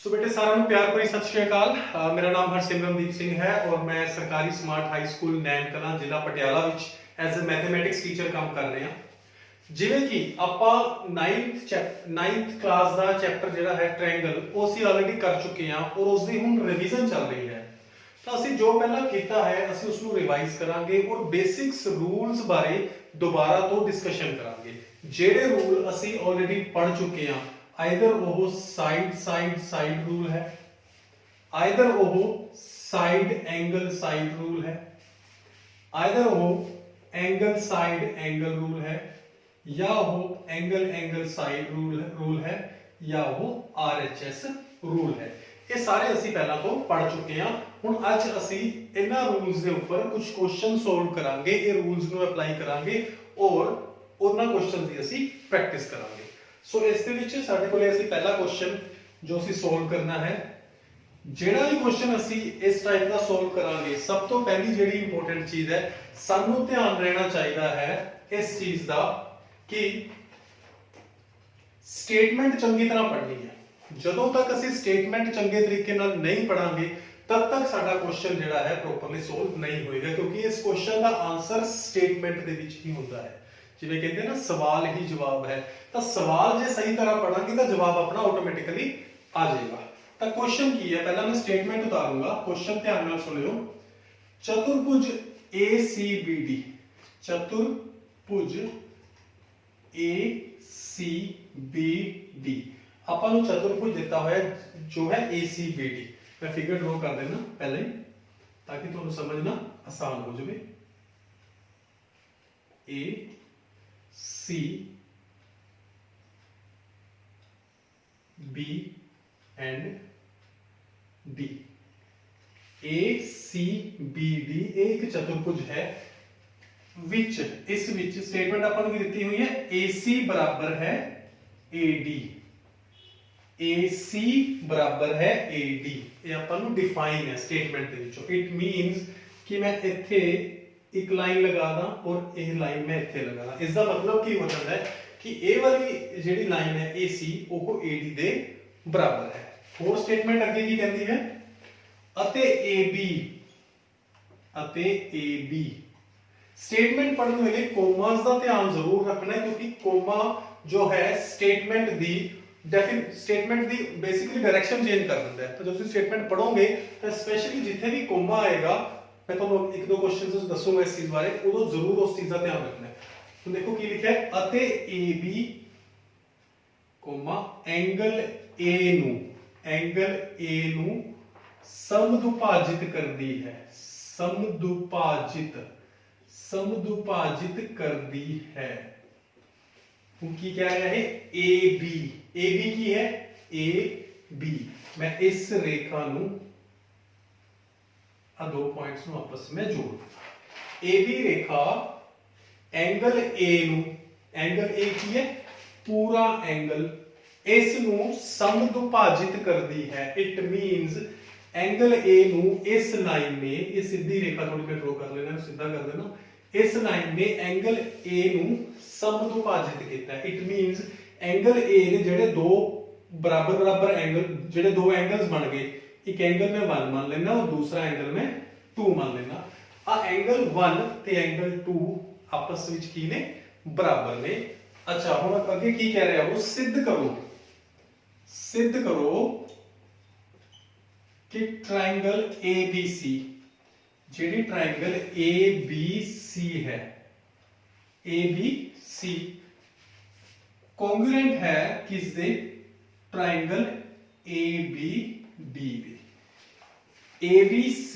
सो बेटे सारा ਨੂੰ प्यार भरी सत श्री अकाल। मेरा नाम हरसिमरनदीप सिंह है और मैं सरकारी स्मार्ट हाई स्कूल नैन कलां ਜ਼ਿਲ੍ਹਾ ਪਟਿਆਲਾ ਵਿੱਚ ਐਜ਼ ਅ ਮੈਥਮੈਟਿਕਸ ਟੀਚਰ ਕੰਮ ਕਰ ਰਿਹਾ। ਜਿਵੇਂ ਕਿ ਆਪਾਂ 9th ਕਲਾਸ ਦਾ ਚੈਪਟਰ ਜਿਹੜਾ ਹੈ ਟ੍ਰਾਇੰਗਲ ਉਹ ਅਸੀਂ ਆਲਰੇਡੀ ਕਰ ਚੁੱਕੇ ਹਾਂ ਔਰ ਉਸ ਦੀ ਹੁਣ ਰਿਵੀਜ਼ਨ ਚੱਲ ਰਹੀ ਹੈ। ਤਾਂ ਅਸੀਂ ਜੋ ਪਹਿਲਾਂ ਕੀਤਾ ਹੈ ਅਸੀਂ ਉਸ ਨੂੰ ਰਿਵਾਈਜ਼ ਕਰਾਂਗੇ ਔਰ ਬੇਸਿਕਸ ਰੂਲਸ ਬਾਰੇ ਦੁਬਾਰਾ ਤੋਂ ਡਿਸਕਸ਼ਨ ਕਰਾਂਗੇ। ਜਿਹੜੇ ਰੂਲ ਅਸੀਂ ਆਲਰੇਡੀ ਪੜ੍ਹ ਚੁੱਕੇ ਹਾਂ आइदर वो साइड रूल है, आइदर वो साइड रूल है, आइदर वो एंगल साइड रूल है, या वो एंगल साइड रूल है, या वो RHS रूल है। ये सारे ਅਸੀਂ ਪਹਿਲਾਂ ਤੋਂ ਪੜ ਚੁੱਕੇ ਹਾਂ। ਹੁਣ ਅੱਜ ਅਸੀਂ ਇਹਨਾਂ ਰੂਲਸ ਦੇ ਉੱਪਰ ਕੁਝ ਕੁਐਸਚਨ ਸੋਲਵ ਕਰਾਂਗੇ। ਇਹ ਰੂਲਸ ਨੂੰ ਅਪਲਾਈ ਕਰਾਂਗੇ ਔਰ ਉਹਨਾਂ ਕੁਐਸਚਨਸ ਦੀ ਅਸੀਂ ਪ੍ਰੈਕਟਿਸ ਕਰਾਂਗੇ। सो इस दे विच साडे कोले असीं पहला क्वेश्चन जो असीं सोल्व करना है, जेड़ा भी क्वेश्चन असीं इस टाइप का सोल्व करांगे सब तो पहली जेड़ी इंपॉर्टेंट चीज है सानू ध्यान रहना चाहिए है इस चीज दा कि स्टेटमेंट चंगी तरह पढ़नी है। जदों तक असीं स्टेटमेंट चंगे तरीके नाल नहीं पढ़ांगे तब तक साडा क्वेश्चन जेड़ा है प्रॉपरली सोल्व नहीं होएगा, क्योंकि इस क्वेश्चन का आंसर स्टेटमेंट दे विच ही हुंदा है। जिवें कहते हैं ना सवाल ही जवाब है, तो सवाल जे सही तरह पढ़ांगे तो जवाब अपना ऑटोमेटिकली आ जाएगा। तो क्वेश्चन की है, पहला मैं स्टेटमेंट उतारूंगा। क्वेश्चन ध्यान नाल सुनियो। चतुर्भुज ACBD, चतुर्भुज ACBD ਆਪਾਂ ਨੂੰ चतुर्भुज ਦਿੱਤਾ ਹੋਇਆ जो है ACBD। मैं फिगर ड्रॉ कर देना पहले ताकि ਤੁਹਾਨੂੰ समझना आसान हो जाए। C B and D, ACBD एक चतुर्भुज है विच इस विच स्टेटमेंट अपन को दी हुई है AC बराबर है AD, AC बराबर है AD। ये अपन डिफाइन है स्टेटमेंट दे विचों। इट मीनस कि मैं इत्थे एक लाइन लगा दा और यह लाइन मैं इत्थे लगा दा। इसका मतलब की हो जाता है कि ए वाली जेडी लाइन है AC वो AD दे बराबर है। फोर स्टेटमेंट अगे की कहती है अते AB स्टेटमेंट पढ़ने वेले कोमास का ध्यान जरूर रखना है, क्योंकि कोमा जो है स्टेटमेंट दी बेसिकली डायरेक्शन चेंज कर देता है। तो जब तुम स्टेटमेंट पढ़ोगे तो स्पेशली जिथे भी कोमा आएगा मैं तो एक दो क्वेश्चन दसूंगा इस चीज बारे, उदो जरूर उस चीज का ध्यान रखना है। तो देखो की लिखा है अते AB कोमा एंगल A नु समदुभाजित करदी है, समदुभाजित करदी है। की क्या है AB की है AB। मैं इस रेखा नु दो पॉइंट्स नु आपस में जोड़ AB रेखा एंगल A नु, एंगल A की है पूरा एंगल, इस नु समदुभाजित करदी है। इट मींस एंगल A नु इस लाइन ने, इस सीधी रेखा थोड़ी मैं ड्रॉ कर लेना, सीधा कर देना। इस लाइन ने एंगल A नु समदुभाजित किया है। इट मींस एंगल A ने जेडे दो बराबर एंगल, जेडे दो एंगल्स बन गए, एक एंगल में 1 मान लेना और दूसरा एंगल में 2 मान लेना। आ एंगल 1 ते एंगल 2 आपस में की ने बराबर ने। अच्छा हुण आगे की कह रहा है वो सिद्ध करो कि triangle ABC, JD triangle ABC है, ABC कॉन्ग्रुएंट है किसदे ट्रायंगल ABD, ABC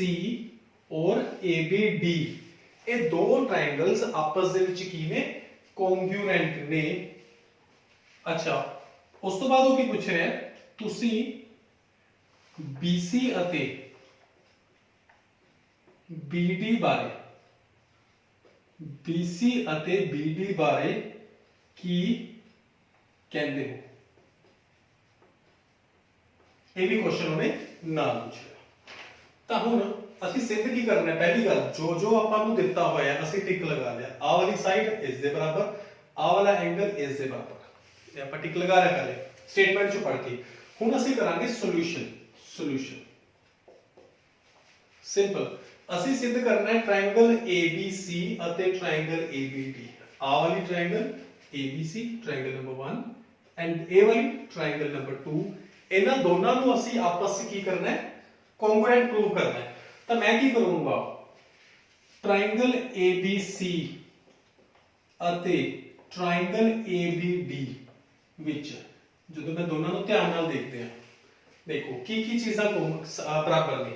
और ABD ये दो ट्रायंगल्स आपस दे विच की ने कॉन्ग्रुएंट ने। अच्छा उस तो बाद वो की पूछ रहे हैं तुसी BC अते BD बारे की कहते हो। ये भी क्वेश्चन उन्हें ना पूछा। तो हुण ਅਸੀਂ सिद्ध की करना है। पहली गल जो ਆਪਾਂ ਨੂੰ ਦਿੱਤਾ ਹੋਇਆ ਅਸੀਂ ਟਿਕ ਲਗਾ ਲਿਆ। ਆ ਵਾਲੀ ਸਾਈਡ ਇਸ ਦੇ ਬਰਾਬਰ, ਆ ਵਾਲਾ एंगल इस दे बराबर, ये ਆਪਾਂ ਟਿਕ ਲਗਾ ਲਿਆ पहले स्टेटमेंट चो पढ़ के। ਹੁਣ ਅਸੀਂ ਕਰਾਂਗੇ ਸੋਲੂਸ਼ਨ ਸਿੰਪਲ। ਅਸੀਂ ਸਿੱਧ ਕਰਨਾ ਹੈ ਟ੍ਰਾਇੰਗਲ ABC ਅਤੇ ਟ੍ਰਾਇੰਗਲ ABD। ਆ ਵਾਲੀ triangle ABC triangle number 1 and ਇਹ ਵਾਲੀ ਟ੍ਰਾਇੰਗਲ ਨੰਬਰ 2, ਇਹਨਾਂ ਦੋਨਾਂ ਨੂੰ ਅਸੀਂ ਆਪਸ ਵਿੱਚ ਕੀ ਕਰਨਾ ਹੈ, ਕੌਂਗਰੂਐਂਟ ਪ੍ਰੂਵ ਕਰਨਾ ਹੈ। ਤਾਂ ਮੈਂ ਕੀ ਕਰੂੰਗਾ, ट्रायंगल ABC ਅਤੇ ट्रायंगल ABD ਵਿੱਚ ਜਦੋਂ ਮੈਂ ਦੋਨਾਂ ਨੂੰ ਧਿਆਨ ਨਾਲ ਦੇਖਦੇ ਹਾਂ, ਦੇਖੋ ਕੀ ਕੀ ਚੀਜ਼ਾਂ ਬਰਾਬਰ ਨੇ।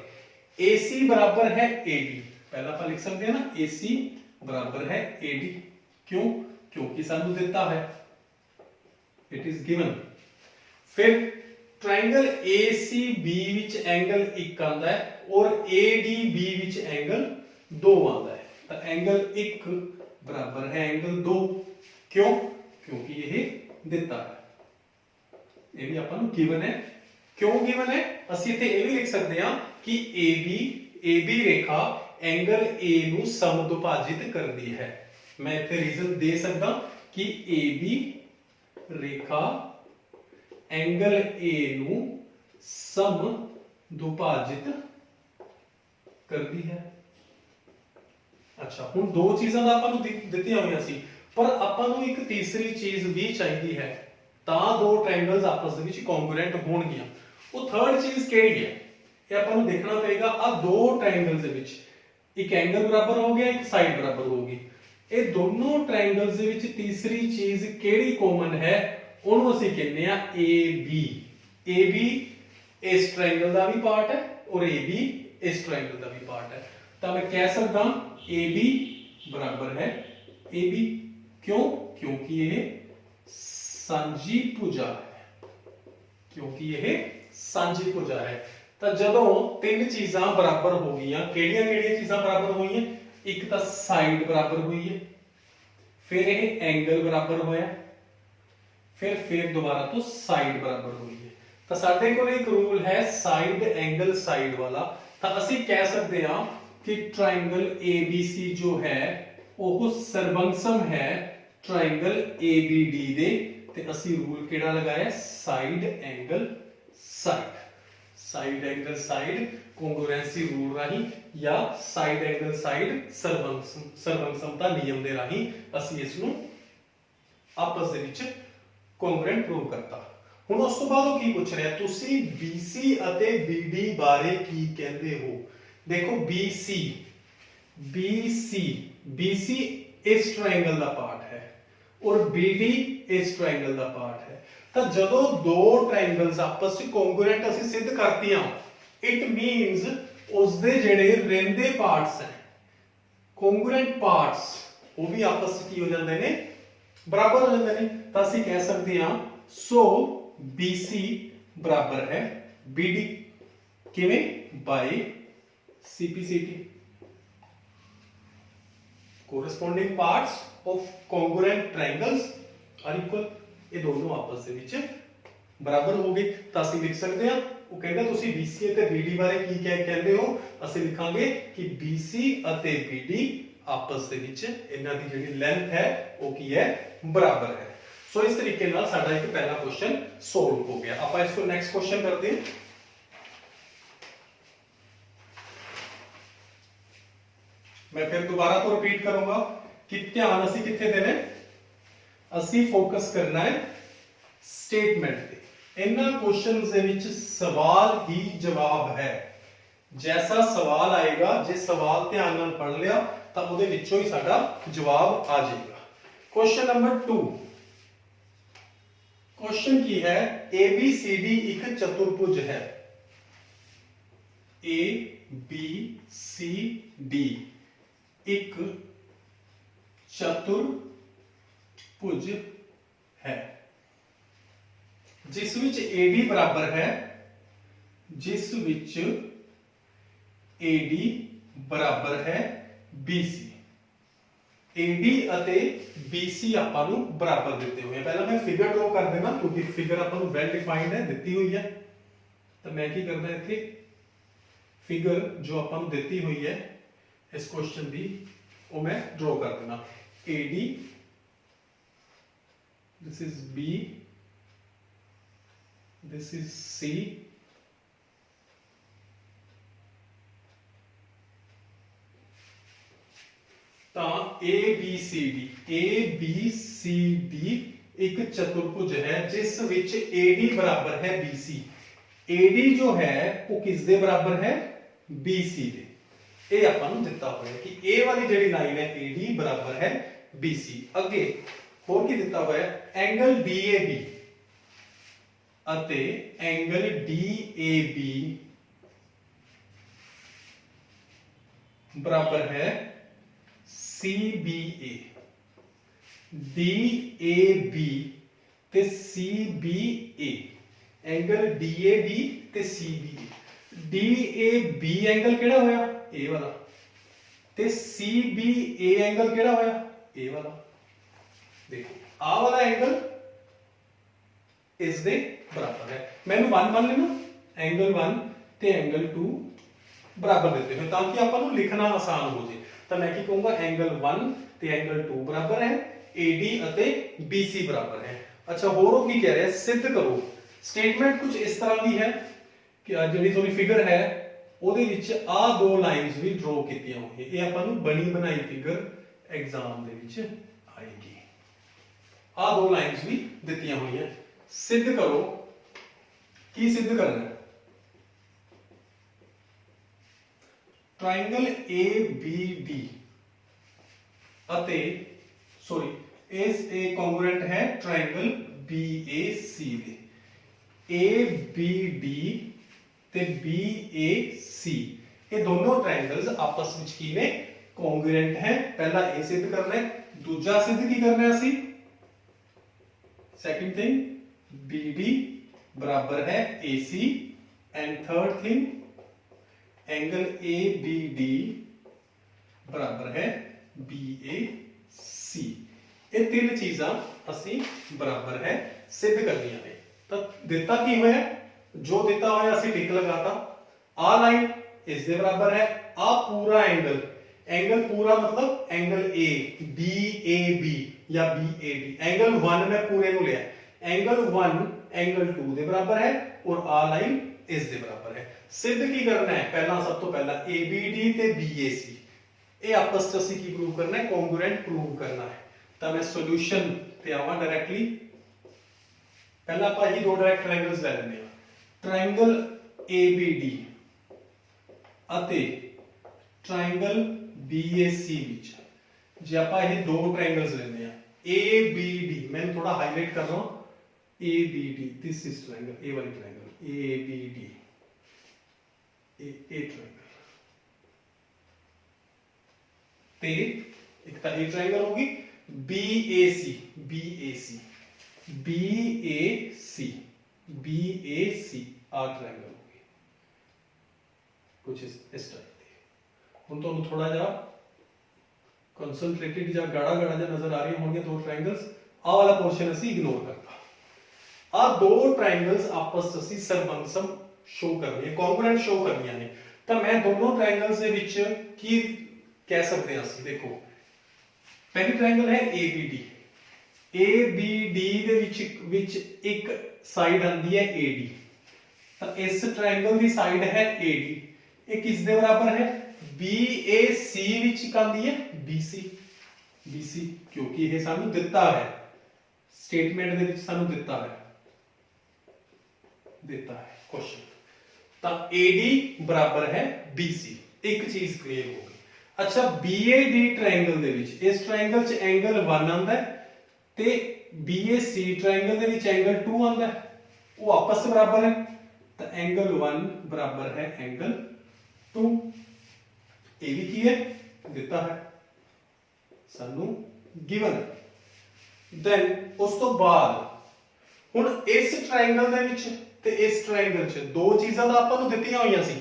AC बराबर है AD, पहला आप लिख सकते हैं ना AC बराबर है AD, क्यों, क्योंकि सानू देता है, इट इज गिवन। फिर ट्रायंगल ACB विच एंगल 1 आंदा है और ADB विच एंगल 2 आंदा है, तो एंगल 1 बराबर है एंगल 2, क्यों, क्योंकि यह देता है, ये भी अपन गिवन है। क्यों गिवन है, ਅਸੀਂ ਇੱਥੇ ਇਹ ਵੀ ਲਿਖ ਸਕਦੇ ਹਾਂ कि AB रेखा एंगल A ਨੂੰ ਸਮਦੁਭਾਜਿਤ ਕਰਦੀ ਹੈ। मैं ਇੱਥੇ ਰੀਜ਼ਨ ਦੇ ਸਕਦਾ कि AB रेखा एंगल A ਨੂੰ ਸਮਦੁਭਾਜਿਤ ਕਰਦੀ ਹੈ। ਅੱਛਾ, ਹੁਣ ਦੋ ਚੀਜ਼ਾਂ ਦਾ ਆਪਾਂ ਨੂੰ ਦਿੱਤੀਆਂ ਹੋਈਆਂ ਸੀ, ਪਰ ਆਪਾਂ ਨੂੰ ਇੱਕ ਤੀਸਰੀ ਚੀਜ਼ ਵੀ ਚਾਹੀਦੀ ਹੈ ਤਾਂ ਦੋ ਟ੍ਰਾਇੰਗਲਸ ਆਪਸ ਵਿੱਚ ਕੌਂਗਰੂਐਂਟ ਹੋਣਗੀਆਂ। ਉਹ ਥਰਡ ਚੀਜ਼ ਕਿਹੜੀ ਹੈ, ਇਹ ਆਪਾਂ ਨੂੰ ਦੇਖਣਾ ਪਏਗਾ। ਆ ਦੋ ਟ੍ਰਾਇੰਗਲਸ ਦੇ ਵਿੱਚ ਇੱਕ ਐਂਗਲ ਬਰਾਬਰ ਹੋ ਗਿਆ, ਇੱਕ ਸਾਈਡ ਬਰਾਬਰ ਹੋ ਗਈ। ਇਹ ਦੋਨੋਂ ਟ੍ਰਾਇੰਗਲਸ ਦੇ ਵਿੱਚ ਤੀਸਰੀ ਚੀਜ਼ ਕਿਹੜੀ ਕਾਮਨ ਹੈ, ਉਹਨੂੰ ਅਸੀਂ ਕਹਿੰਦੇ ਆ AB ਇਸ ਟ੍ਰਾਇੰਗਲ ਦਾ ਵੀ ਪਾਰਟ ਹੈ ਔਰ AB ਇਸ ਟ੍ਰਾਇੰਗਲ ਦਾ ਵੀ ਪਾर्ट है। तो मैं कह सकता AB बराबर है AB, क्यों, क्योंकि यह सांझी भुजा है, क्योंकि यह सांझी भुजा है। तो जदों तीन चीज़ां बराबर हो गई, किहड़ियां-किहड़ियां चीज़ां बराबर हुई, एक तो साइड बराबर हुई है, फिर यह एंगल बराबर होया, फिर दोबारा तो साइड बराबर हुई है। तो साडे कोल एक रूल है साइड एंगल साइड वाला। तो असीं कह सकते हैं कि ट्रायंगल ABC जो है वो सरवंशम है ट्रायंगल ABD दे, ते असीं रूल किहड़ा लगाया, side angle side, side angle side congruency rule राही या साइड एंगल साइड सरवंशमता नियम दे राही असीं इस नूं आपस दे विच कॉन्ग्रुएंट प्रूव करता। हुण उस तो बाद वो की पूछ रहा, तुसी BC अते BD बारे की कहते हो। देखो BC इस ट्रायंगल का पार्ट है और BD इस ट्रायंगल का पार्ट है। तो जदों दो ट्रायंगल्स आपस में कॉन्ग्रुएंट असीं सिद्ध करतीआं, इट मीनस उसदे जिहड़े रहिंदे पार्ट्स हैं, कॉन्ग्रुएंट पार्ट्स, वो भी आपस में की हो जांदे ने, बराबर हो जांदे ने। तो असीं कह सकते हां सो BC बराबर है BD, किवें, bye CPCT, corresponding parts of congruent triangles are equal। ये दोनों आपस ਦੇ ਵਿੱਚ बराबर हो गए। तो ਅਸੀਂ लिख सकते हैं, वो कहता तुसी BC ਅਤੇ BD बारे की कहते हो, ਅਸੀਂ लिखांगे कि BC ਅਤੇ BD आपस ਦੇ ਵਿੱਚ ਇਹਨਾਂ ਦੀ ਜਿਹੜੀ ਲੈਂਥ है वो की है, बराबर है। सो इस तरीके नाल साडा एक पहला क्वेश्चन सोल्व हो गया। आप इसको नेक्स्ट क्वेश्चन करते हैं। मैं फिर दोबारा तो रिपीट करूंगा कि ध्यान असी किथे देना है, असी फोकस करना है स्टेटमेंट पे। इन्हां क्वेश्चंस दे विच सवाल ही जवाब है। जैसा सवाल आएगा, जे सवाल ध्यान नाल पढ़ लिया तो उहदे विचों ही साडा जवाब आ जाएगा। क्वेश्चन नंबर 2, क्वेश्चन की है ABCD एक चतुर्भुज है, ABCD एक चतुर्भुज है जिस विच AD बराबर है, जिस विच AD बराबर है BC। AD अते BC आपां नूं बराबर दिते हुए हैं। पहला मैं फिगर ड्रॉ कर देना क्योंकि फिगर आपां नूं वेल डिफाइंड है, दिती हुई है। तो मैं की करना इत्थे फिगर जो आपां नूं दिती हुई है इस क्वेश्चन दी, वो मैं ड्रॉ कर देना। AD, this is B, this is C, A B C D एक चतुर्भुज है जिस विच AD बराबर है BC। AD जो है वो किस दे बराबर है? BC दे। ये आपां नूं दिता होया कि ए वाली जिहड़ी लाइन है AD बराबर है BC। अगे होर की दिता होया? एंगल DAB अते एंगल DAB बराबर है CBA। DAB ते CBA, एंगल DAB ते CBA। DAB एंगल केड़ा होया? ए वाला। ते CBA एंगल केड़ा होया? ए वाला। देखो आ वाला एंगल इस दे बराबर है। मैंने 1 मान लेना, एंगल 1 ते एंगल 2 बराबर देते हैं ताकि आपां नूं लिखना आसान हो जाए। तो मैं की कहूंगा एंगल 1 ते एंगल 2 बराबर है, AD अते BC बराबर है। अच्छा होरो की कह रहे हैं? सिद्ध करो। स्टेटमेंट कुछ इस तरह की है कि जिहड़ी थोड़ी फिगर है ਉਹਦੇ ਵਿੱਚ ਆ ਦੋ ਲਾਈਨਸ ਵੀ ਡਰਾ ਕੀਤੀਆਂ ਹੋਈਆਂ। ਇਹ ਆਪਾਂ ਨੂੰ ਬਣੀ ਬਣਾਈ ਫਿਗਰ ਐਗਜ਼ਾਮ ਦੇ ਵਿੱਚ ਆਏਗੀ। ਆ ਦੋ ਲਾਈਨਸ ਵੀ ਦਿੱਤੀਆਂ ਹੋਈਆਂ। सिद्ध करो। की सिद्ध करना है? ट्रायंगल ABD अते सॉरी इस ए कॉन्ग्रुएंट है ट्रायंगल BAC दे। ABD ते BAC ये दोनों ट्रायंगल्स आपस में की ने कॉन्ग्रुएंट है। पहला ए सिद्ध करना है, दूजा सिद्ध की करना है असी सेकंड थिंग BD बराबर है AC and third thing angle ABD बराबर है BAC। ये तीन चीज़ां असी बराबर है सिद्ध करनियां ने। तो दिता की होया? जो दिता होया असी टिक लगाता। आ लाइन इस दे बराबर है, आ पूरा एंगल, एंगल पूरा मतलब एंगल A BAB या BAD। एंगल 1 में पूरे को लिया, एंगल 1 एंगल 2 दे बराबर है और आ लाइन इस दे बराबर है। सिद्ध की करना है? पहला सब तो पहला ABD ते BAC ये आपस में असीं की प्रूव करना है? कॉन्ग्रुएंट प्रूव करना है। तो मैं सॉल्यूशन ते आवां डायरेक्टली। पहला आपां ही दो डायरेक्ट ट्रायंगल्स ले लेंगे। ट्रायंगल ABD अते ट्रायंगल BAC विच जे आपां ये दो ट्रायंगल्स लेने हैं ABD, मैं थोड़ा हाईलाइट कर रहा हूं ABD, दिस इज ट्रायंगल, ए वाली ट्रायंगल ABD, ए ट्रायंगल ते एक तो ए ट्रायंगल होगी BAC आ ट्रायंगल होगी कुछ इस टाइप की। हुण तुहानूं थोड़ा जिहा कंसंट्रेटेड या गाढ़ा गाढ़ा जा नजर आ रही होंगे दो ट्रायंगल्स। आ वाला पोर्शन असी इग्नोर करना। आ दो ट्रायंगल्स आपस असी सरबंसम शो करनी है, कॉन्ग्रुएंट शो करनी है। तो मैं दोनों ट्रायंगल्स दे विच की कह सकते हैं असी? देखो पहली ट्रायंगल है ABD दे विच एक साइड आंदी है AD। तो इस ट्रायंगल की साइड है AD, ये किस दे बराबर है? BAC विच आंदी है BC क्योंकि ये सानू दिता है स्टेटमेंट दे विच सानू दिता है क्वेश्चन। तो AD बराबर है BC, एक चीज क्लियर हो गई। अच्छा BAD ट्रायंगल दे विच इस ट्रायंगल च एंगल 1 आंदा है ते BAC triangle they which angle 2 आंदा है, वो आपस में बराबर है। तो एंगल 1 बराबर है एंगल 2। ये भी की है दिता है सानू गिवन। देन उस तो बाद हुण इस ट्रायंगल दे विच ते इस ट्रायंगल च दो चीज़ां दा आपां नूं दित्तियां होईयां सी।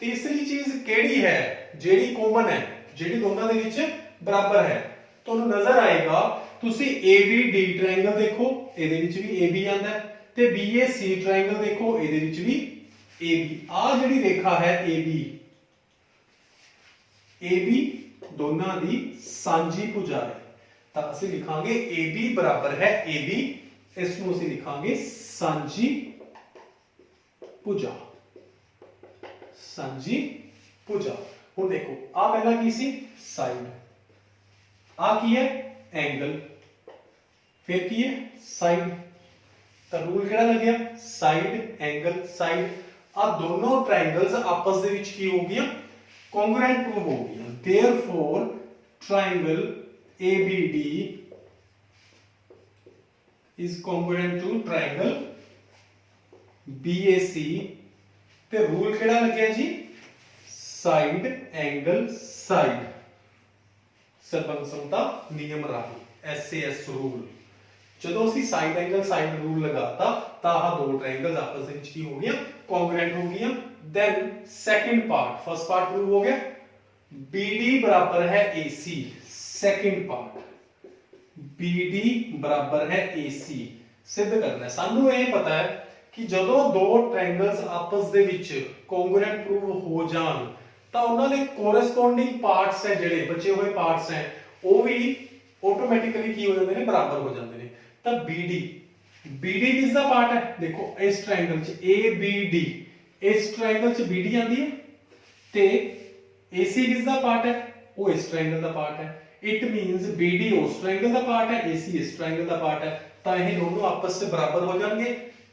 तीसरी चीज केड़ी है जेड़ी कॉमन है, जेड़ी दोनों दे विच बराबर है? तुहानूं नजर आएगा तुसी ABD ट्रायंगल देखो, इहदे विच भी AB आंदा है ते BAC ट्रायंगल देखो, इहदे विच भी AB। आ जेड़ी रेखा है AB दोनों दी सांझी भुजा है। तो असीं लिखांगे AB बराबर है AB, इसनूं असीं लिखांगे सांझी ਭੁਜਾ, ਸਾਂਝੀ ਭੁਜਾ। ਹੁਣ देखो आ पहला की सी साइड, आ की है एंगल, फिर की है साइड। तो रूल केड़ा लग गया साइड एंगल साइड। आ दोनों ट्रायंगल्स आपस दे विच की हो गया कॉन्ग्रुएंट प्रूव हो गया। Therefore triangle ABD is congruent to triangle BAC। ਤੇ ਰੂਲ ਕਿਹੜਾ ਲੱਗਿਆ ਜੀ ਸਾਈਡ ਐਂਗਲ ਸਾਈਡ, ਸਰਬੰਗ ਸਮਤਾ ਨਿਯਮ ਰਾਹੀਂ SAS ਰੂਲ। ਜਦੋਂ ਅਸੀਂ ਸਾਈਡ ਐਂਗਲ ਸਾਈਡ ਰੂਲ ਲਗਾਤਾ ਤਾਂ ਆਹ ਦੋ ਟ੍ਰਾਇੰਗਲਸ ਆਪਸ ਦੇ ਵਿੱਚ ਕੀ ਹੋ ਗਈਆਂ ਕੌਂਗਰੂਐਂਟ ਹੋ ਗਈਆਂ। Then second part, first part prove ਹੋ ਗਿਆ BD बराबर है AC। सेकंड पार्ट BD बराबर है AC सिद्ध करना है। सानू ये पता है कि ਜਦੋਂ ਦੋ ट्रायंगल्स आपस ਦੇ ਵਿੱਚ ਕੌਂਗਰੂਐਂਟ ਪ੍ਰੂਵ ਹੋ ਜਾਣ ਤਾਂ ਉਹਨਾਂ ਦੇ ਕੋਰਸਪੋਂਡਿੰਗ ਪਾਰਟਸ ਹੈ ਜਿਹੜੇ ਬਚੇ ਹੋਏ ਪਾਰਟਸ ਹੈ ਉਹ ਵੀ ਆਟੋਮੈਟਿਕਲੀ ਕੀ ਹੋ ਜਾਂਦੇ ਨੇ ਬਰਾਬਰ ਹੋ ਜਾਂਦੇ ਨੇ। ਤਾਂ BD ਕਿਸ ਦਾ ਪਾਰਟ ਹੈ ਦੇਖੋ ਇਸ ट्रायंगल ਚ ABD, ਇਸ ट्रायंगल ਚ BD ਆਂਦੀ ਹੈ ਤੇ AC किस दा पार्ट है वो इस ट्रायंगल दा पार्ट है। इट मींस BD उस ट्रायंगल दा पार्ट है, AC इस ट्रायंगल दा पार्ट है। तो ये दोनों आपस से बराबर हो जाएंगे।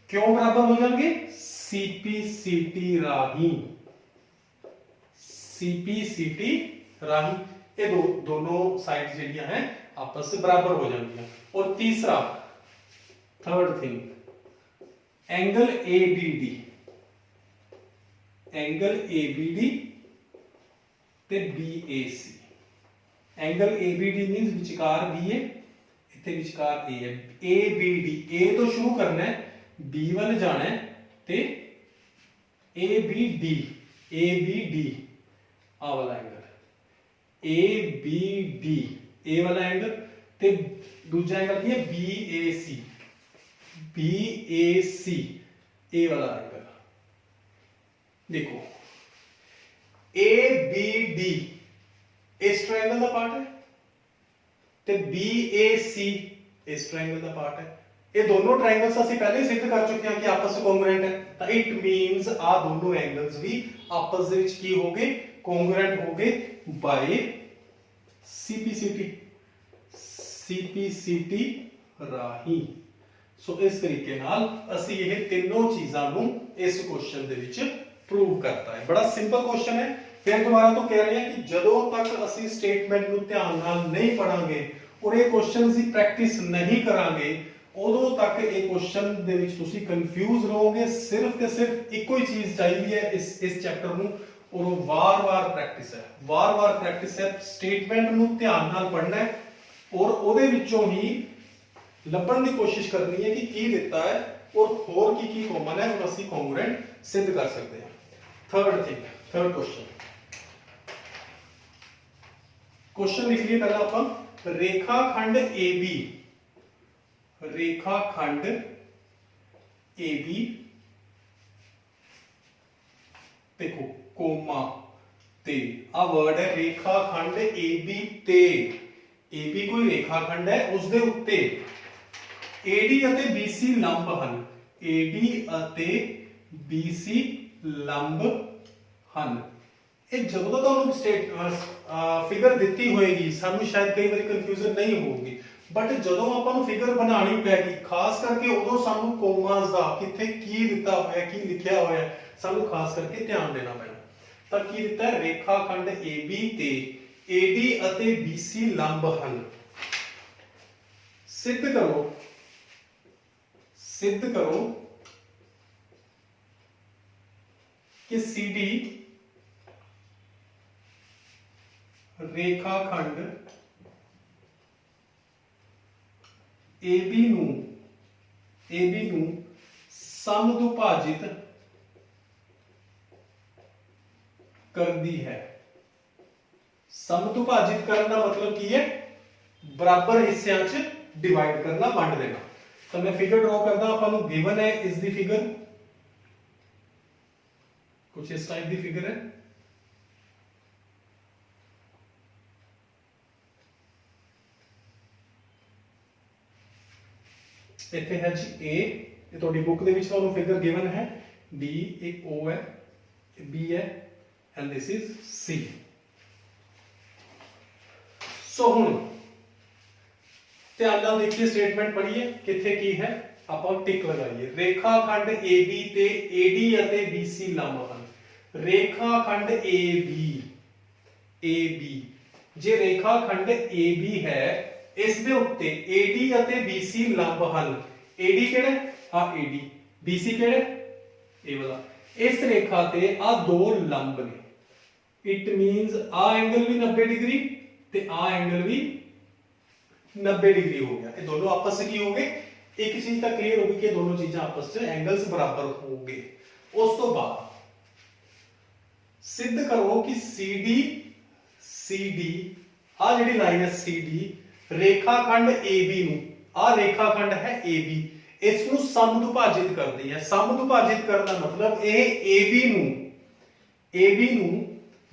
क्यों बराबर हो जाएंगे CPCT राही, CPCT राही ये दोनों साइड ਜਿਹੜੀਆਂ हैं आपस से बराबर हो जाएंगी। और तीसरा third thing angle ABD, angle ABD ਤੇ BAC। एंगल ABD मींस विचकार B है, इथे विचकार A है। ABD A तो शुरू करना है B वाल जाना है ते ABD आ वाला एंगल ABD A वाला एंगल ते दूसरा एंगल की है BAC A वाला एंगल। देखो ABD इस ट्रायंगल का पार्ट है ते BAC इस ट्रायंगल का पार्ट है। ये दोनों ट्रायंगल्स ਅਸੀਂ ਪਹਿਲੇ ਸਿੱਧ ਕਰ ਚੁੱਕੇ ਹਾਂ ਕਿ ਆਪਸ ਵਿੱਚ ਕੌਂਗਰੂਐਂਟ ਹੈ। ਤਾਂ ਇਟ ਮੀਨਸ ਆ ਦੋਨੋਂ ਐਂਗਲਸ ਵੀ ਆਪਸ ਦੇ ਵਿੱਚ ਕੀ ਹੋ ਗਏ ਕੌਂਗਰੂਐਂਟ ਹੋ ਗਏ ਬਾਈ CPCT ਰਾਹੀਂ। ਸੋ ਇਸ ਤਰੀਕੇ ਨਾਲ ਅਸੀਂ ਇਹ ਤਿੰਨੋਂ ਚੀਜ਼ਾਂ ਨੂੰ ਇਸ ਕੁਐਸਚਨ ਦੇ ਵਿੱਚ प्रूव करता है। बड़ा सिंपल क्वेश्चन है। फिर दोबारा तो कह रहे हैं कि जदों तक ਅਸੀਂ स्टेटमेंट ਨੂੰ ਧਿਆਨ ਨਾਲ ਨਹੀਂ ਪੜਾਂਗੇ ਔਰ ਇਹ ਕੁਐਸਚਨਸ ਦੀ ਪ੍ਰੈਕਟਿਸ ਨਹੀਂ ਕਰਾਂਗੇ ਉਦੋਂ ਤੱਕ ਇਹ ਕੁਐਸਚਨ ਦੇ ਵਿੱਚ ਤੁਸੀਂ ਕੰਫਿਊਜ਼ ਰਹੋਗੇ। ਸਿਰਫ ਤੇ ਸਿਰਫ ਇੱਕੋ ਹੀ ਚੀਜ਼ ਚਾਹੀਦੀ ਹੈ ਇਸ ਚੈਪਟਰ ਨੂੰ ਔਰ ਉਹ ਵਾਰ-ਵਾਰ ਪ੍ਰੈਕਟਿਸ ਹੈ। ਵਾਰ-ਵਾਰ ਪ੍ਰੈਕਟਿਸ ਹੈ। ਸਟੇਟਮੈਂਟ ਨੂੰ ਧਿਆਨ ਨਾਲ ਪੜ੍ਹਨਾ ਹੈ ਔਰ ਉਹਦੇ ਵਿੱਚੋਂ ਹੀ ਲੱਭਣ ਦੀ ਕੋਸ਼ਿਸ਼ ਕਰਨੀ ਹੈ ਕਿ ਕੀ ਦਿੱਤਾ ਹੈ ਔਰ ਹੋਰ ਕੀ ਕਾਮਨ ਹੈ ਔਰ ਅਸੀਂ ਕੌਂਗਰੂਐਂਟ सिद्ध कर सकते हैं। थर्ड थिंग, थर्ड क्वेश्चन लिख लिए पहला आप रेखाखंड AB, रेखाखंड AB देखो कोमा ते आ वर्ड है रेखाखंड AB ते AB कोई रेखाखंड है उस दे उत्ते AD ਅਤੇ BC ਲੰਬ ਹਨ। AD ਅਤੇ BC ਲੰਬ ਹਨ। ਇਹ ਜਦੋਂ ਤੱਕ ਤੁਹਾਨੂੰ ਫਿਗਰ ਦਿੱਤੀ ਹੋਏਗੀ ਸਾਨੂੰ ਸ਼ਾਇਦ ਕਈ ਵਾਰੀ ਕਨਫਿਊਜ਼ਨ ਨਹੀਂ ਹੋਊਗੀ ਬਟ ਜਦੋਂ ਆਪਾਂ ਨੂੰ ਫਿਗਰ ਬਣਾਉਣੀ ਪੈਗੀ ਖਾਸ ਕਰਕੇ ਉਦੋਂ ਸਾਨੂੰ ਕੋਮਾਸ ਦਾ ਕਿੱਥੇ ਕੀ ਦਿੱਤਾ ਹੋਇਆ ਕੀ ਲਿਖਿਆ ਹੋਇਆ ਸਾਨੂੰ ਖਾਸ ਕਰਕੇ ਧਿਆਨ ਦੇਣਾ ਪੈਣਾ। ਤਾਂ ਕੀ ਦਿੱਤਾ ਹੈ ਰੇਖਾਖੰਡ AB ਤੇ AD ਅਤੇ BC ਲੰਬ ਹਨ। सिद्ध करो कि CD रेखाखंड AB ਨੂੰ ਸਮਦੁਭਾਜਿਤ ਕਰਦੀ ਹੈ। ਸਮਦੁਭਾਜਿਤ ਕਰਨ ਦਾ मतलब ਕੀ ਹੈ बराबर हिस्सों च डिवाइड करना वंड देना। तो मैं फिगर ड्रॉ करदा अपन नूं गिवन है इस दी फिगर कुछ इस टाइप दी फिगर है। इत्थे है जी A ये तुहाडी बुक दे विच तुहानूं फिगर गिवन है D, एक O है, B है, and this is C. So हुण ध्यान नाल देखिए, स्टेटमेंट पढ़िए, किथे की है, ਆਪਾਂ टिक लगाइए। रेखाखंड AB ते AD ਅਤੇ BC लंब ਹਨ। रेखाखंड AB जे रेखाखंड AB है, इस दे उत्ते AD ਅਤੇ BC लंब ਹਨ। AD ਕਿਹੜਾ? ਆ AD, BC ਕਿਹੜਾ? ਇਹ ਵਾਲਾ। इस रेखा ते आ दो लंब ने। इट मींस आ एंगल भी 90 डिग्री ते आ एंगल भी 90 डिग्री हो गया। ये दोनों आपस से की हो गए, एक चीज तो क्लियर होगी कि दोनों चीजें आपस से एंगल्स बराबर होंगे। उस तो बाद सिद्ध करो कि CD आ जिहड़ी लाइन है CD रेखाखंड AB नु, आ रेखाखंड है AB, इसनु समदुभाजित करदी है। समदुभाजित करना मतलब ਇਹ AB ਨੂੰ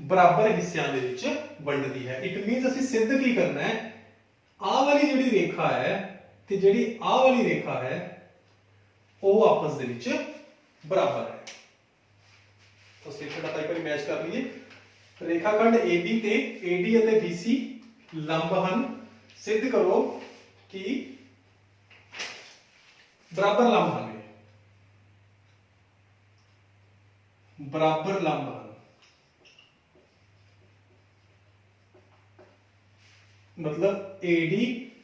बराबर हिस्सिਆਂ ਦੇ ਵਿੱਚ ਵੰਡਦੀ ਹੈ। इट मींस ਅਸੀਂ सिद्ध की करना है, आ वाली ਜਿਹੜੀ रेखा है ਤੇ ਜਿਹੜੀ आ वाली रेखा है ਉਹ आपस ਦੇ ਵਿੱਚ बराबर है। तो स्टेटमेंट ਆਪਾਂ ਇੱਕ ਵਾਰੀ ਮੈਚ ਕਰ ਲਈਏ। रेखाखंड AB ਤੇ AD ਅਤੇ BC लंब ਹਨ। सिद्ध करो कि बराबर लंब हैं, बराबर लंब हैं, मतलब AD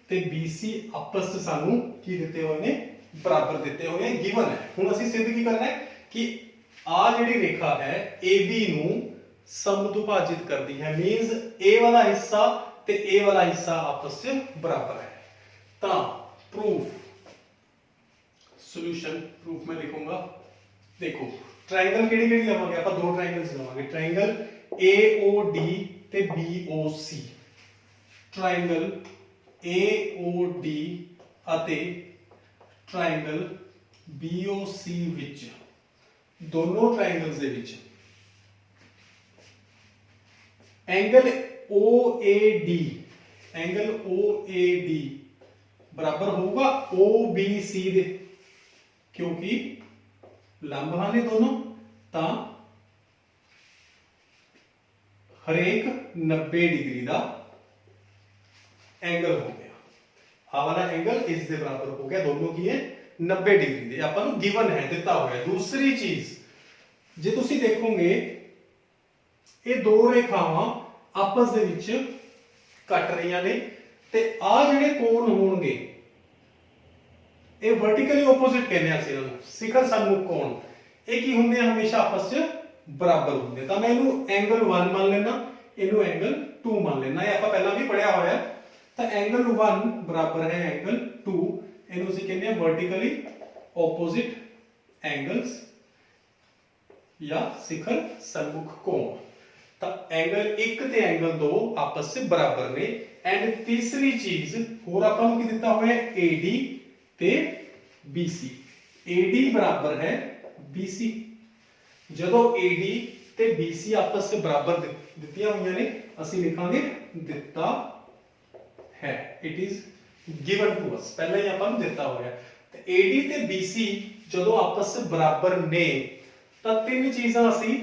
ते BC आपस में सानू की दिते हुए ने, बराबर दिते हुए हैं, गिवन है। हुण असीं सिद्ध की करना है कि आ जिहड़ी रेखा है AB नू समदुभाजित करती है। मींस ए वाला हिस्सा ते ए वाला हिस्सा आपस में बराबर है। ता प्रूफ सॉल्यूशन प्रूफ में लिखूंगा। देखो ट्रायंगल केड़ी-केड़ी लवांगे, ਆਪਾਂ दो ट्रायंगल्स लवांगे, ट्रायंगल AOD ते BOC। ट्रायंगल AOD ਅਤੇ ट्रायंगल BOC ਵਿੱਚ, दोनों ट्रायंगल्स ਦੇ ਵਿੱਚ एंगल OAD बराबर होगा OBC ਦੇ, क्योंकि लंब हैं दोनों, ता हरेक 90 डिग्री का एंगल हो गया। आ वाला एंगल इस दे बराबर हो गया, दोनों की है 90 डिग्री दे, आपां नूं गिवन है, दिता हुआ है। दूसरी चीज जे तुसीं देखोगे ये दो रेखावां आपस दे विच कट रही ने, ते आ जिहड़े कोण होणगे ये वर्टिकली ओपोजिट कहने हैं इन्हां नूं, शिखर सन्मुख कोण, ये की हुंदे हमेशा आपस में बराबर होंगे। तो मैं इनू एंगल 1 मान लेना, इनू एंगल 2 मान लेना, ये आपां पहला भी पढ़िया होया। तो एंगल 1 बराबर है एंगल 2, इनू असीं कहंदे हां वर्टिकली ओपोजिट एंगल्स या शिखर सन्मुख कोण। तो एंगल 1 ते एंगल 2 आपस से बराबर ने। एंड तीसरी चीज होर आपां नूं की दित्ता होया AD ते BC, AD बराबर है BC। जदों AD ते BC आपस से बराबर दित्तियां हुई ने, असीं लिखांगे दिता है, it is given to us, पहले ही आपां नूं दिता होया। ते AD ते BC जदों आपस से बराबर ने, तां तीन चीज़ां असीं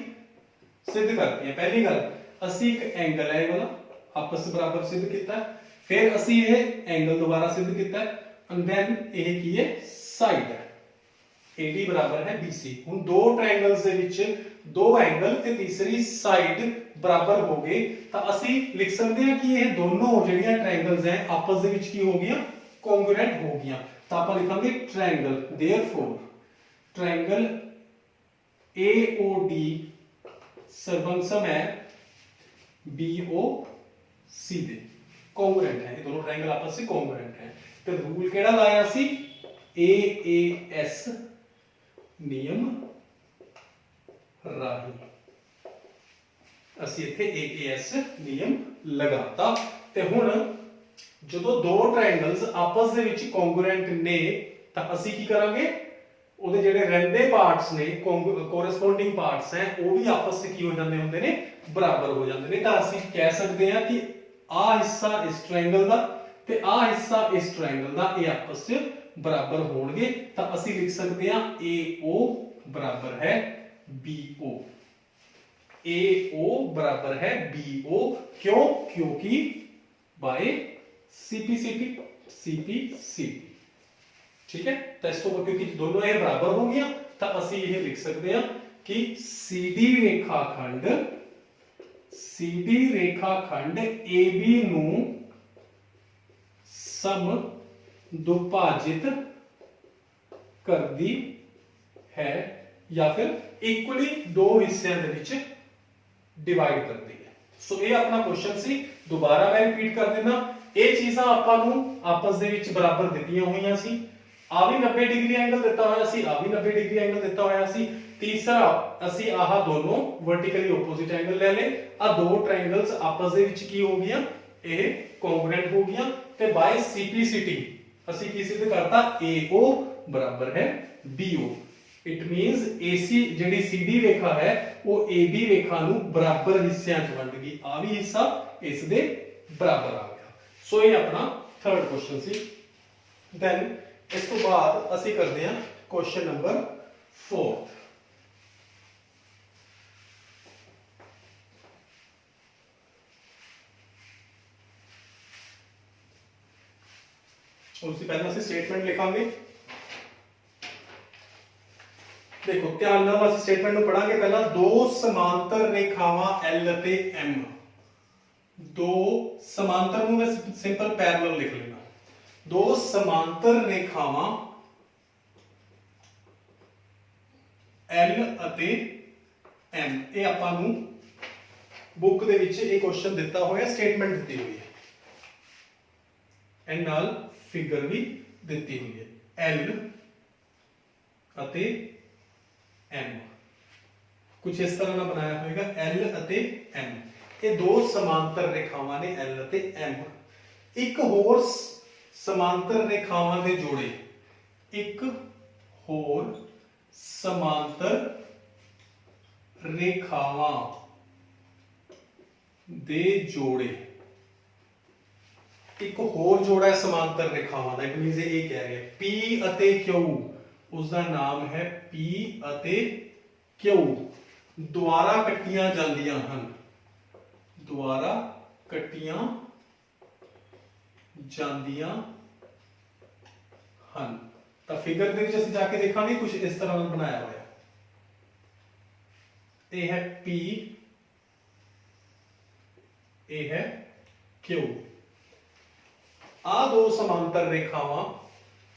सिद्ध करतीआं। पहली गल असीं एक एंगल है वाला आपस से बराबर सिद्ध किया, फिर असीं ये एंगल दोबारा सिद्ध किया, एंड देन ये की है साइड है, AD बराबर है BC। हुण दो ट्रायंगल्स दे विच दो एंगल ते तीसरी साइड बराबर हो गए, तो असीं लिख सकते हैं कि ये दोनों जिहड़ियां ट्रायंगल्स हैं आपस दे विच की हो गईयां, कॉन्ग्रुएंट हो गईयां। तो आपां लिखांगे ट्रायंगल, देयरफॉर ट्रायंगल AOD सरबंसम है BOC दे, कॉन्ग्रुएंट है, ये दोनों ट्रायंगल आपस से कॉन्ग्रुएंट है। तो रूल केड़ा लाया सी, AAS नियम राही, असीं इत्थे AAS नियम लगाता। ते हुण जदों दो ट्रायंगल्स आपस दे विच कॉन्ग्रुएंट ने, तां असीं की करांगे, ਉਹਦੇ ਜਿਹੜੇ ਰਹਿੰਦੇ ਪਾਰਟਸ ਨੇ, ਕੋਰਸਪੋਂਡਿੰਗ ਪਾਰਟਸ ਹੈ, ਉਹ ਵੀ ਆਪਸ ਵਿੱਚ ਕੀ ਹੋ ਜਾਂਦੇ ਹੁੰਦੇ ਨੇ, ਬਰਾਬਰ ਹੋ ਜਾਂਦੇ ਨੇ। ਤਾਂ ਅਸੀਂ ਕਹਿ ਸਕਦੇ ਹਾਂ ਕਿ ਆਹ ਹਿੱਸਾ ਇਸ ਟ੍ਰਾਇੰਗਲ ਦਾ ਤੇ ਆਹ ਹਿੱਸਾ ਇਸ ਟ੍ਰਾਇੰਗਲ ਦਾ, ਇਹ ਆਪਸ ਵਿੱਚ ਬਰਾਬਰ ਹੋਣਗੇ। ਤਾਂ ਅਸੀਂ ਲਿਖ ਸਕਦੇ ਹਾਂ AO बराबर है BO। AO बराबर है BO, क्यों? क्योंकि बाय CPCT। ठीक है, तो इसको क्योंकि दोनों ये बराबर हो गया तो असि ये लिख सकते हैं कि CD रेखाखंड AB नू समदुभाजित करदी है या फिर इक्वली दो हिस्सों के विच डिवाइड करती है। सो ये अपना क्वेश्चन सी, दोबारा मैं रिपीट कर देना। ये चीज़ां आपां नू आपस दे विच बराबर दित्तियां होईयां सी। आ भी 90 डिग्री एंगल दिता होया सी, आ भी 90 डिग्री एंगल दिता होया सी। तीसरा असी आह दोनों वर्टिकली ओपोजिट एंगल ले ले। आ दो ट्रायंगल्स आपस दे विच की हो गया, ये कॉन्ग्रुएंट हो गया ते बाय CPCT असी की सिद्ध करता AO बराबर है BO। It means AC JD CD रेखा है वो AB रेखा नू बराबर हिस्सों च वंड गई, आ भी हिस्सा इस दे बराबर आ गया। सो ये अपना थर्ड क्वेश्चन सी। देन इस तो बाद असी करते हैं क्वेश्चन नंबर 4। उससे पहले असी स्टेटमेंट लिखांगे। देखो ध्यान नाल असी स्टेटमेंट नू पढ़ांगे। पहला दो समांतर रेखावां L ते M, दो समांतर नू मैं सिंपल पैरेलल लिख लेना। दो समांतर रेखावां L अते M, ये आपां नू बुक दे विच ये क्वेश्चन दिता होया, स्टेटमेंट दी हुई है एंड नाल फिगर भी दी हुई है। L अते M कुछ इस तरह ना बनाया होगा, L अते M, ये दो समांतर रेखावां ने L अते M। एक होर समांतर रेखावां दे जोड़े, एक होर समांतर रेखावां दे जोड़े, एक होर जोड़ा है समांतर रेखावां दा। इट मींस ये कह रहे हैं P अते Q, उसका नाम है P अते Q, द्वारा कट्टियां जांदियां हन, द्वारा कट्टियां जांदियां हन। तो फिगर दे विच असीं जाके देखांगे कुछ इस तरह बनाया हुआ है। ये है P, ये है Q। आ दो समांतर रेखावां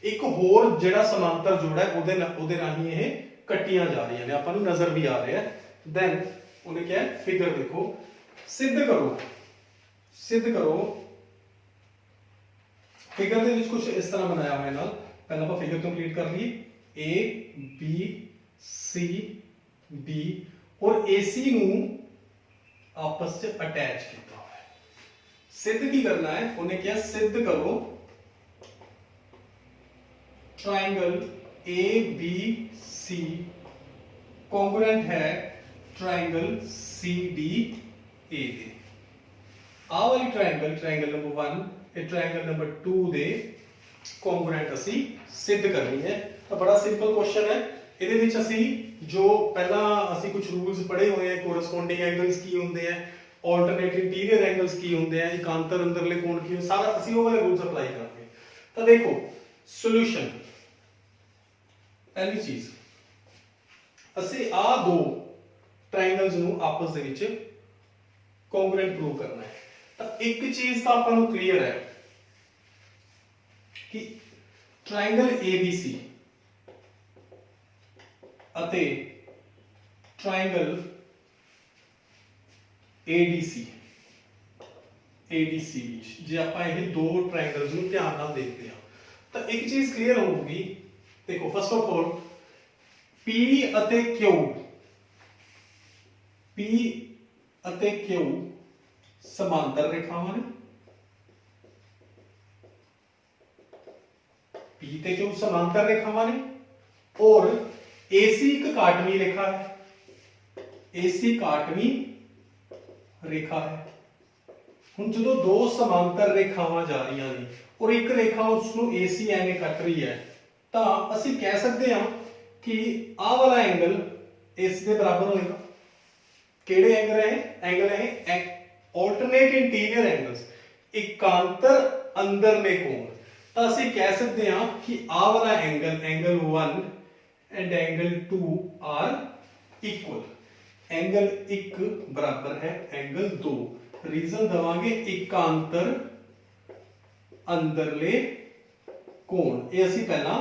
एक होर जेड़ा समांतर जोड़ा है उहदे राही ये कट्टियां जा रही हैं, आपां नूं नजर भी आ रहा है। देन उन्हें क्या है, फिगर देखो, सिद्ध करो फिगर दे विच कुछ इस तरह बनाया हुआ है। नाल पहला आप फिगर कंप्लीट कर ली। A B C D और AC नूं आपस च अटैच किया हुआ है। सिद्ध की करना है, उन्हें क्या सिद्ध करो ट्रायंगल ABC कॉन्ग्रुएंट है ट्रायंगल CDA दे। आ वाली ट्रायंगल नंबर 1 ते ट्रायंगल नंबर 2 दे कॉन्ग्रुएंट असी सिद्ध करनी है। तो बड़ा सिंपल क्वेश्चन है। ਇਹਦੇ ਵਿੱਚ ਅਸੀਂ जो पहला ਅਸੀਂ कुछ रूल्स पढ़े हुए हैं, कोरस्पोंडिंग एंगल्स की होंगे हैं, ऑल्टरनेट इंटीरियर एंगल्स की होंगे हैं, एकांतर अंदरले कोण की, सारा ਅਸੀਂ ਉਹ ਵਾਲੇ रूल्स अप्लाई करेंगे। तो देखो सॉल्यूशन, पहली चीज ਅਸੀਂ आ दो ट्रायंगल्स ਨੂੰ आपस ਦੇ ਵਿੱਚ कॉन्ग्रुएंट प्रूव करना है। तो एक चीज तो ਆਪਾਂ ਨੂੰ क्लियर है कि ट्रायंगल ABC अते ट्रायंगल ADC जे ਆਪਾਂ ਇਹ दो ट्रायंगल्स ਨੂੰ ਧਿਆਨ ਨਾਲ ਦੇਖਦੇ ਹਾਂ ਤਾਂ ਇੱਕ ਚੀਜ਼ ਕਲੀਅਰ ਹੋਊਗੀ। देखो फर्स्ट ऑफ ऑल P अते Q समांतर रेखावां ने, P ते Q समांतर रेखावां ने और AC एक काटवी रेखा है, AC काटवी रेखा है। हुण जो दो समांतर रेखावां जा रही ने और एक रेखा उसनों AC एवें कट रही है तो ਅਸੀਂ कह सकते हैं कि आ वाला एंगल इस दे बराबर होएगा। केड़े एंगल है? एंगल है ऑल्टरनेट इंटीरियर एंगल्स, एकांतर अंदरले कोण। तो ਅਸੀਂ कह सकते हैं कि आ वाला angle, angle 1 and angle 2 are equal. Angle 1 बराबर है एंगल 2। रीजन दवांगे एकांतर अंदरले कोण। ये ਅਸੀਂ ਪਹਿਲਾਂ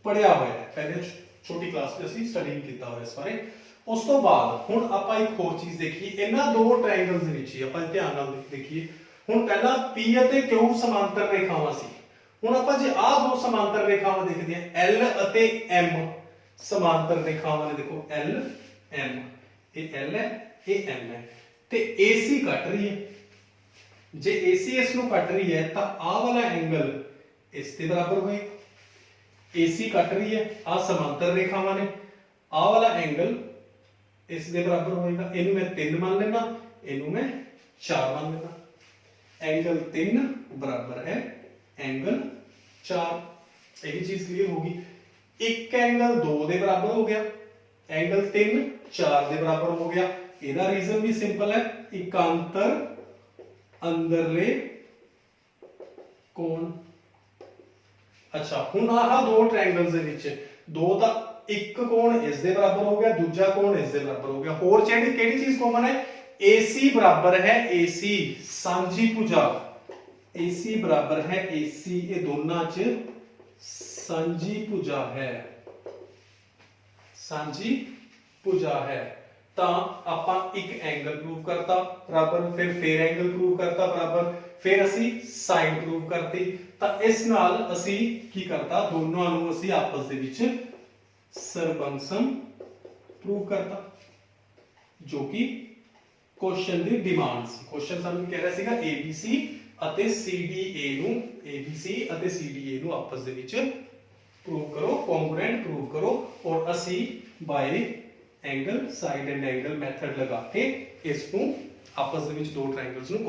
ਪੜਿਆ ਹੋਇਆ ਹੈ, ਪਹਿਲੇ ਛੋਟੀ ਕਲਾਸ ਵਿੱਚ ਅਸੀਂ ਸਟੱਡੀ ਕੀਤਾ ਹੋਇਆ ਇਸ ਬਾਰੇ। ਉਸ ਤੋਂ ਬਾਅਦ ਹੁਣ ਆਪਾਂ ਇੱਕ ਹੋਰ ਚੀਜ਼ ਦੇਖੀਏ, ਇਹਨਾਂ ਦੋ ਟ੍ਰਾਇੰਗਲਸ ਦੇ ਵਿੱਚ ਹੀ ਆਪਾਂ ਧਿਆਨ ਨਾਲ ਦੇਖੀਏ। ਹੁਣ ਪਹਿਲਾਂ P ਅਤੇ Q ਸਮਾਂਤਰ ਰੇਖਾਵਾਂ ਸੀ। ਹੁਣ ਆਪਾਂ ਜੇ ਆਹ ਦੋ ਸਮਾਂਤਰ ਰੇਖਾਵਾਂ ਦੇਖਦੇ ਹਾਂ, L ਅਤੇ M ਸਮਾਂਤਰ ਰੇਖਾਵਾਂ ਨੇ, ਦੇਖੋ L M, ਇਹ L ਹੈ, ਇਹ M ਹੈ, ਤੇ AC ਕੱਟ ਰਹੀ ਹੈ। ਜੇ AC ਇਸ ਨੂੰ ਕੱਟ ਰਹੀ ਹੈ ਤਾਂ ਆਹ ਵਾਲਾ ਐਂਗਲ ਇਸ ਦੇ ਬਰਾਬਰ ਹੋਏਗਾ। AC ਕੱਟ ਰਹੀ ਹੈ, ਆਹ ਸਮਾਂਤਰ ਰੇਖਾਵਾਂ ਨੇ, ਆਹ ਵਾਲਾ ਐਂਗਲ ਇਸ ਦੇ ਬਰਾਬਰ ਹੋਏਗਾ। ਇਹਨੂੰ ਮੈਂ 3 ਮੰਨ ਲੈਣਾ, ਇਹਨੂੰ ਮੈਂ 4 ਮੰਨ ਲੈਣਾ। एंगल 3 बराबर है एंगल 4। यही चीज क्लियर होगी। एक एंगल 2 दे बराबर हो गया, एंगल 3 4 दे बराबर हो गया। ਇਹਦਾ रीजन भी सिंपल है, एकांतर अंदरले कोण। अच्छा हुण आह दो ट्रायंगल्स दे विच दो दा एक कोण इस दे बराबर हो गया, दूजा कोण इस दे बराबर हो गया। होर केड़ी चीज कॉमन है? AC बराबर है AC, सांझी भुजा। AC बराबर है AC, ये दोनों च सांझी भुजा है, सांझी भुजा है। तो आपां एक एंगल प्रूव करता बराबर, फिर एंगल प्रूव करता बराबर, फिर असी साइन प्रूव करती। तो इस नाल असी की करता, दोनों नूं असी आपस दे विच सरबंसम प्रूव करता, जो कि क्वेश्चन दी डिमांड सी। क्वेश्चन सानू कह रहा सीगा ABC ਅਤੇ CDA ਨੂੰ, ABC ਅਤੇ CDA ਨੂੰ ਆਪਸ ਦੇ ਵਿੱਚ ਪ੍ਰੂਵ ਕਰੋ, ਕੰਗਰੂਐਂਟ ਪ੍ਰੂਵ ਕਰੋ। ਔਰ ਅਸੀਂ by angle, side and angle method ਲਗਾ ਕੇ ਇਸ ਨੂੰ ਆਪਸ ਦੇ ਵਿੱਚ ਦੋ ਟ੍ਰਾਇੰਗਲਸ ਨੂੰ